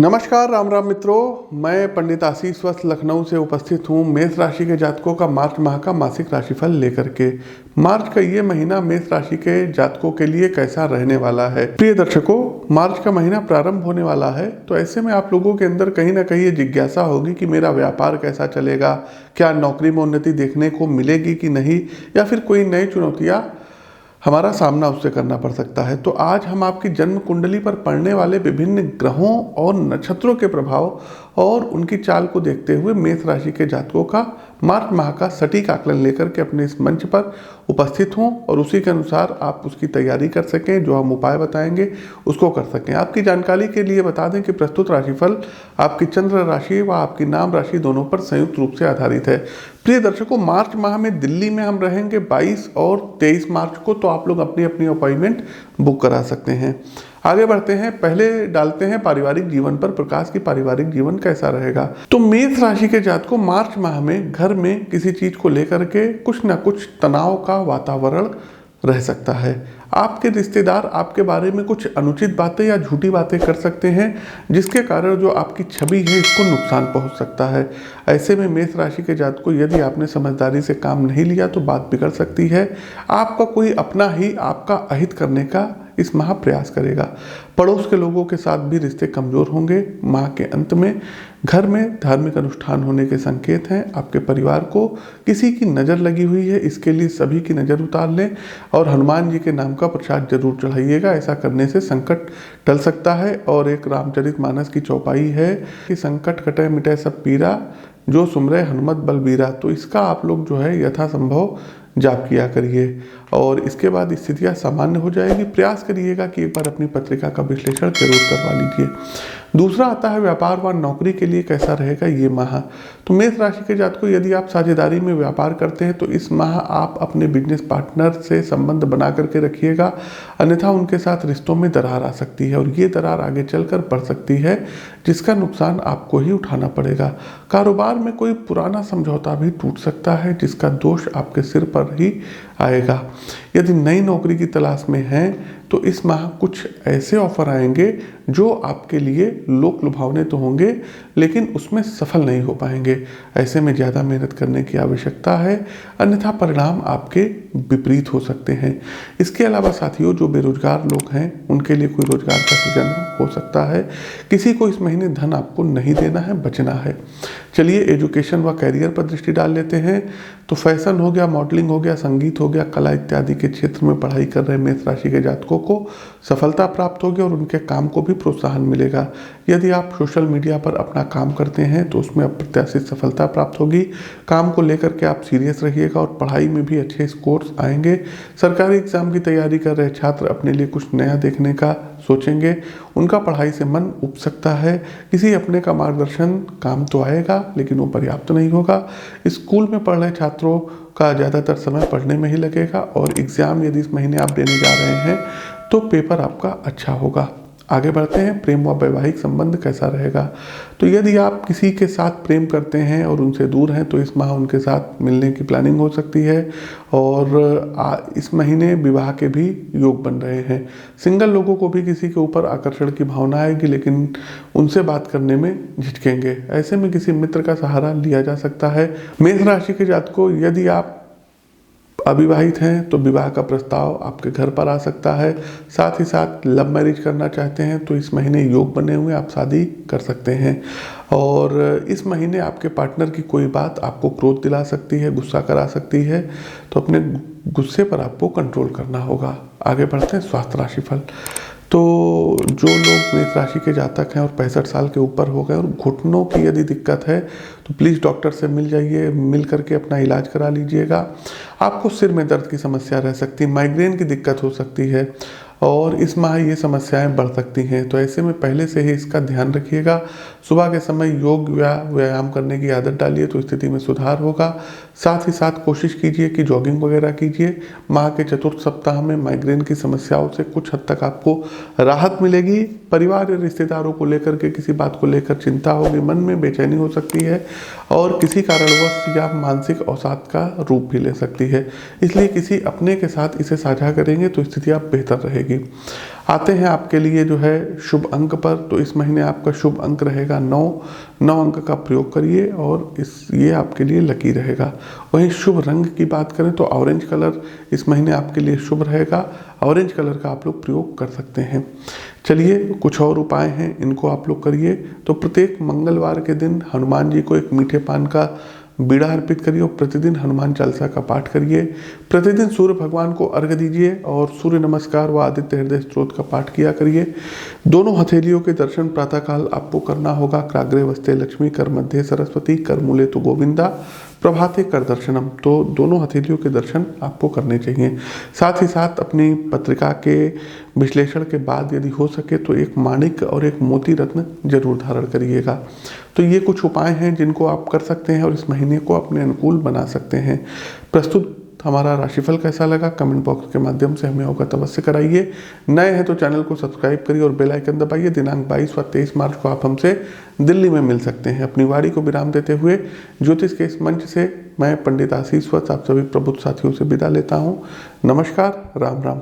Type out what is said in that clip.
नमस्कार राम राम मित्रों, मैं पंडित आशीष वत्स लखनऊ से उपस्थित हूँ मेष राशि के जातकों का मार्च माह का मासिक राशिफल लेकर के। मार्च का ये महीना मेष राशि के जातकों के लिए कैसा रहने वाला है। प्रिय दर्शकों, मार्च का महीना प्रारंभ होने वाला है, तो ऐसे में आप लोगों के अंदर कहीं ना कहीं ये जिज्ञासा होगी कि मेरा व्यापार कैसा चलेगा, क्या नौकरी में उन्नति देखने को मिलेगी कि नहीं, या फिर कोई नई चुनौतियाँ हमारा सामना उससे करना पड़ सकता है। तो आज हम आपकी जन्म कुंडली पर पड़ने वाले विभिन्न ग्रहों और नक्षत्रों के प्रभाव और उनकी चाल को देखते हुए मेष राशि के जातकों का मार्च माह का सटीक आकलन लेकर के अपने इस मंच पर उपस्थित हूं और उसी के अनुसार आप उसकी तैयारी कर सकें, जो हम उपाय बताएंगे उसको कर सकें। आपकी जानकारी के लिए बता दें कि प्रस्तुत राशिफल आपकी चंद्र राशि व आपकी नाम राशि दोनों पर संयुक्त रूप से आधारित है। प्रिय दर्शकों, मार्च माह में दिल्ली में हम रहेंगे 22 और 23 मार्च को, तो आप लोग अपनी अपनी अपॉइंटमेंट बुक करा सकते हैं। आगे बढ़ते हैं, पहले डालते हैं पारिवारिक जीवन पर प्रकाश की पारिवारिक जीवन कैसा रहेगा। तो मेष राशि के जातकों, मार्च माह में घर में किसी चीज को लेकर के कुछ ना कुछ तनाव का वातावरण रह सकता है। आपके रिश्तेदार आपके बारे में कुछ अनुचित बातें या झूठी बातें कर सकते हैं, जिसके कारण जो आपकी छवि है इसको नुकसान पहुंच सकता है। ऐसे में मेष राशि के जातकों, यदि आपने समझदारी से काम नहीं लिया तो बात बिगड़ सकती है। आपका कोई अपना ही आपका अहित करने का इस माह प्रयास करेगा। पड़ोस के लोगों के साथ भी रिश्ते कमजोर होंगे। माह के अंत में घर में धार्मिक अनुष्ठान होने के संकेत हैं। आपके परिवार को किसी की नज़र लगी हुई है, इसके लिए सभी की नज़र उतार लें और हनुमान जी के नाम का प्रसाद जरूर चढ़ाइएगा। ऐसा करने से संकट टल सकता है। और एक रामचरितमानस की चौपाई है कि संकट कटे मिटे सब पीरा, जो सुमरे हनुमत बलबीरा। तो इसका आप लोग जो है यथासंभव जाप किया करिए और इसके बाद स्थितियाँ सामान्य हो जाएगी। प्रयास करिएगा कि एक बार अपनी पत्रिका का विश्लेषण जरूर करवा लीजिए। दूसरा आता है व्यापार व नौकरी के लिए कैसा रहेगा ये माह। तो मेष राशि के जातकों, यदि आप साझेदारी में व्यापार करते हैं तो इस माह आप अपने बिजनेस पार्टनर से संबंध बना करके रखिएगा, अन्यथा उनके साथ रिश्तों में दरार आ सकती है और ये दरार आगे चलकर बढ़ सकती है, जिसका नुकसान आपको ही उठाना पड़ेगा। कारोबार में कोई पुराना समझौता भी टूट सकता है, जिसका दोष आपके सिर पर ही आएगा। यदि नई नौकरी की तलाश में हैं तो इस माह कुछ ऐसे ऑफर आएंगे जो आपके लिए लोक लुभावने तो होंगे, लेकिन उसमें सफल नहीं हो पाएंगे। ऐसे में ज़्यादा मेहनत करने की आवश्यकता है, अन्यथा परिणाम आपके विपरीत हो सकते हैं। इसके अलावा साथियों, जो बेरोजगार लोग हैं उनके लिए कोई रोजगार का सृजन हो सकता है। किसी को इस महीने धन आपको नहीं देना है, बचना है। चलिए एजुकेशन व कैरियर पर दृष्टि डाल लेते हैं। तो फैशन हो गया, मॉडलिंग हो गया, संगीत हो गया, कला इत्यादि के क्षेत्र में पढ़ाई कर रहे मेष राशि के जातकों को सफलता प्राप्त होगी और उनके काम को भी प्रोत्साहन मिलेगा। यदि आप सोशल मीडिया पर अपना काम करते हैं तो उसमें अप्रत्याशित सफलता प्राप्त होगी। काम को लेकर के आप सीरियस रहिएगा और पढ़ाई में भी अच्छे स्कोर्स आएंगे। सरकारी एग्जाम की तैयारी कर रहे छात्र अपने लिए कुछ नया देखने का सोचेंगे, उनका पढ़ाई से मन उब सकता है। किसी अपने का मार्गदर्शन काम तो आएगा, लेकिन वो पर्याप्त नहीं होगा। स्कूल में पढ़ रहे छात्रों का ज़्यादातर समय पढ़ने में ही लगेगा और एग्ज़ाम यदि इस महीने आप देने जा रहे हैं तो पेपर आपका अच्छा होगा। आगे बढ़ते हैं, प्रेम व वैवाहिक संबंध कैसा रहेगा। तो यदि आप किसी के साथ प्रेम करते हैं और उनसे दूर हैं तो इस माह उनके साथ मिलने की प्लानिंग हो सकती है और इस महीने विवाह के भी योग बन रहे हैं। सिंगल लोगों को भी किसी के ऊपर आकर्षण की भावना आएगी, लेकिन उनसे बात करने में झिझकेंगे। ऐसे में किसी मित्र का सहारा लिया जा सकता है। मेष राशि के जातकों, यदि आप अविवाहित हैं तो विवाह का प्रस्ताव आपके घर पर आ सकता है। साथ ही साथ लव मैरिज करना चाहते हैं तो इस महीने योग बने हुए आप शादी कर सकते हैं। और इस महीने आपके पार्टनर की कोई बात आपको क्रोध दिला सकती है, गुस्सा करा सकती है, तो अपने गुस्से पर आपको कंट्रोल करना होगा। आगे बढ़ते हैं, स्वास्थ्य राशिफल। तो जो लोग मेष राशि के जातक हैं और 65 साल के ऊपर हो गए और घुटनों की यदि दिक्कत है तो प्लीज़ डॉक्टर से मिल जाइए, मिल करके अपना इलाज करा लीजिएगा। आपको सिर में दर्द की समस्या रह सकती है, माइग्रेन की दिक्कत हो सकती है और इस माह ये समस्याएं बढ़ सकती हैं। तो ऐसे में पहले से ही इसका ध्यान रखिएगा। सुबह के समय योग या व्यायाम करने की आदत डालिए तो स्थिति में सुधार होगा। साथ ही साथ कोशिश कीजिए कि जॉगिंग वगैरह कीजिए। माह के चतुर्थ सप्ताह में माइग्रेन की समस्याओं से कुछ हद तक आपको राहत मिलेगी। परिवार या रिश्तेदारों को लेकर के किसी बात को लेकर चिंता होगी, मन में बेचैनी हो सकती है और किसी कारणवश या मानसिक अवसाद का रूप भी ले सकती है। इसलिए किसी अपने के साथ इसे साझा करेंगे तो स्थितियाँ बेहतर रहेगी। रहेगी। आते हैं आपके लिए जो है शुभ अंक पर, तो इस महीने आपका शुभ अंक रहेगा 9 अंक का प्रयोग करिए और ये आपके लिए लकी रहेगा। वहीं शुभ रंग की बात करें तो ऑरेंज कलर इस महीने आपके लिए शुभ रहेगा। ऑरेंज कलर का आप लोग प्रयोग कर सकते हैं। चलिए कुछ और उपाय हैं, इनको आप लोग करिए। तो प्रत्येक मंगलवार के दिन हनुमान जी को एक मीठे पान का बीड़ा अर्पित करिए और प्रतिदिन हनुमान चालीसा का पाठ करिए। प्रतिदिन सूर्य भगवान को अर्घ्य दीजिए और सूर्य नमस्कार व आदित्य हृदय स्तोत्र का पाठ किया करिए। दोनों हथेलियों के दर्शन प्रातःकाल आपको करना होगा। क्राग्रे वस्ते लक्ष्मी, कर मध्य सरस्वती, कर मूले तो गोविंदा, प्रभाते कर दर्शनम। तो दोनों हथेलियों के दर्शन आपको करने चाहिए। साथ ही साथ अपनी पत्रिका के विश्लेषण के बाद यदि हो सके तो एक माणिक और एक मोती रत्न जरूर धारण करिएगा। तो ये कुछ उपाय हैं जिनको आप कर सकते हैं और इस महीने को अपने अनुकूल बना सकते हैं। प्रस्तुत हमारा राशिफल कैसा लगा कमेंट बॉक्स के माध्यम से हमें अवगत अवश्य कराइए। नए हैं तो चैनल को सब्सक्राइब करिए और बेल आइकन दबाइए। दिनांक 22 व 23 मार्च को आप हमसे दिल्ली में मिल सकते हैं। अपनी वाणी को विराम देते हुए ज्योतिष के इस मंच से मैं पंडित आशीष वत्स आप सभी प्रबुद्ध साथियों से विदा लेता हूँ। नमस्कार, राम राम।